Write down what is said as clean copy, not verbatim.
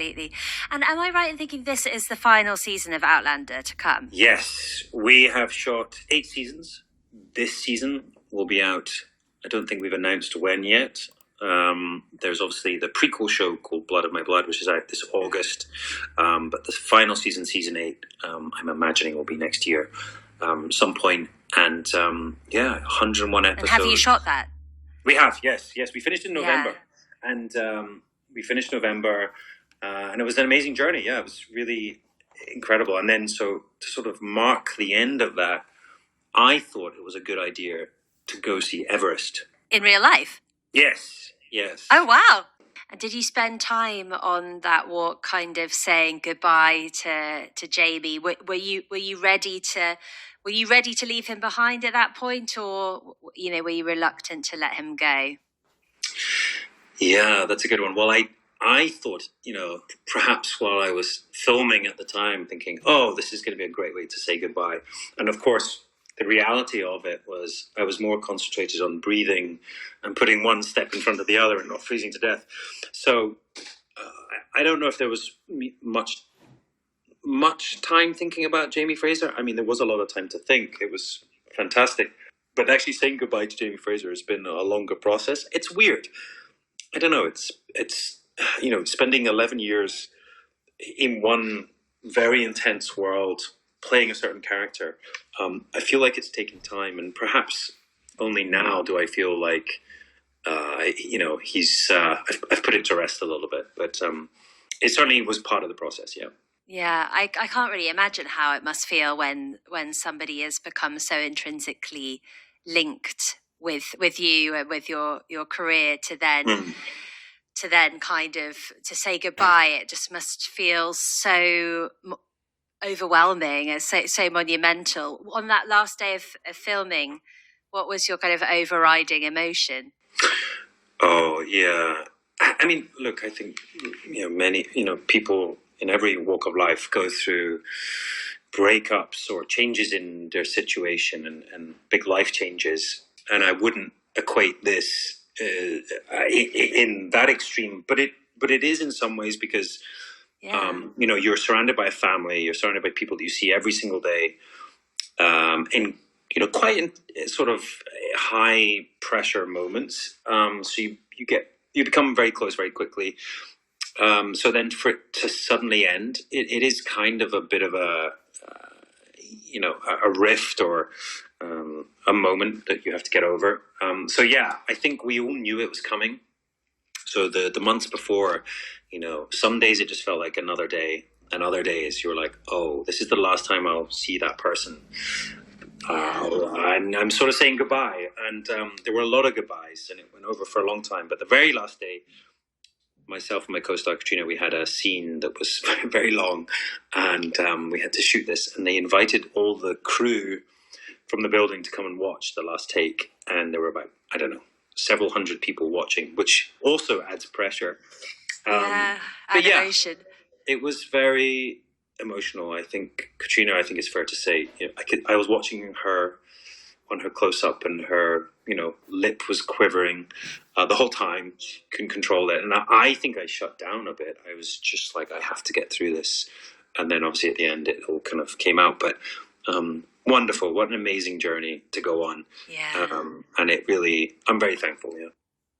Completely. And am I right in thinking this is the final season of Outlander to come? Yes, we have shot 8 seasons. This season will be out. I don't think we've announced when yet. There's obviously the prequel show called Blood of My Blood, which is out this August. But the final season, season 8, I'm imagining will be next year, some point. And 101 episodes. And have you shot that? We have, yes. We finished in November. Yeah. And we finished November, and it was an amazing journey. Yeah, it was really incredible. And then so to sort of mark the end of that, I thought it was a good idea to go see Everest. In real life? Yes. Oh, wow. And did you spend time on that walk kind of saying goodbye to Jamie? Were you ready to leave him behind at that point, or were you reluctant to let him go? Yeah, that's a good one. Well, I thought, perhaps while I was filming at the time, thinking, oh, this is going to be a great way to say goodbye. And of course, the reality of it was I was more concentrated on breathing and putting one step in front of the other and not freezing to death. So I don't know if there was much time thinking about Jamie Fraser. I mean, there was a lot of time to think. It was fantastic. But actually saying goodbye to Jamie Fraser has been a longer process. It's weird. I don't know. It's spending 11 years in one very intense world playing a certain character. I feel like it's taking time, and perhaps only now do I feel like he's I've put it to rest a little bit. But it certainly was part of the process. Yeah. Yeah, I can't really imagine how it must feel when somebody has become so intrinsically linked with you and with your career to then kind of to say goodbye. It just must feel so overwhelming and so monumental. On that last day of filming, what was your kind of overriding emotion? Oh yeah, I mean, look, I think many people in every walk of life go through breakups or changes in their situation and big life changes, and I wouldn't equate this in that extreme, but it is in some ways because you're surrounded by a family, you're surrounded by people that you see every single day, in quite in sort of high pressure moments. So you become very close very quickly. So then for it to suddenly end, it is kind of a bit of a rift or a moment that you have to get over. So yeah, I think we all knew it was coming. So the months before, some days it just felt like another day, and other days you're like, oh, this is the last time I'll see that person. And I'm sort of saying goodbye. And there were a lot of goodbyes, and it went over for a long time. But the very last day, myself and my co-star Caitriona, we had a scene that was very, very long, and we had to shoot this. And they invited all the crew from the building to come and watch the last take. And there were about, I don't know, several hundred people watching, which also adds pressure. Emotion. It was very emotional. I think Caitriona, it's fair to say, I was watching her on her close-up, and her lip was quivering the whole time, couldn't control it, and I think I shut down a bit. I was just like, I have to get through this. And then obviously at the end it all kind of came out, but wonderful. What an amazing journey to go on. And it really, I'm very thankful.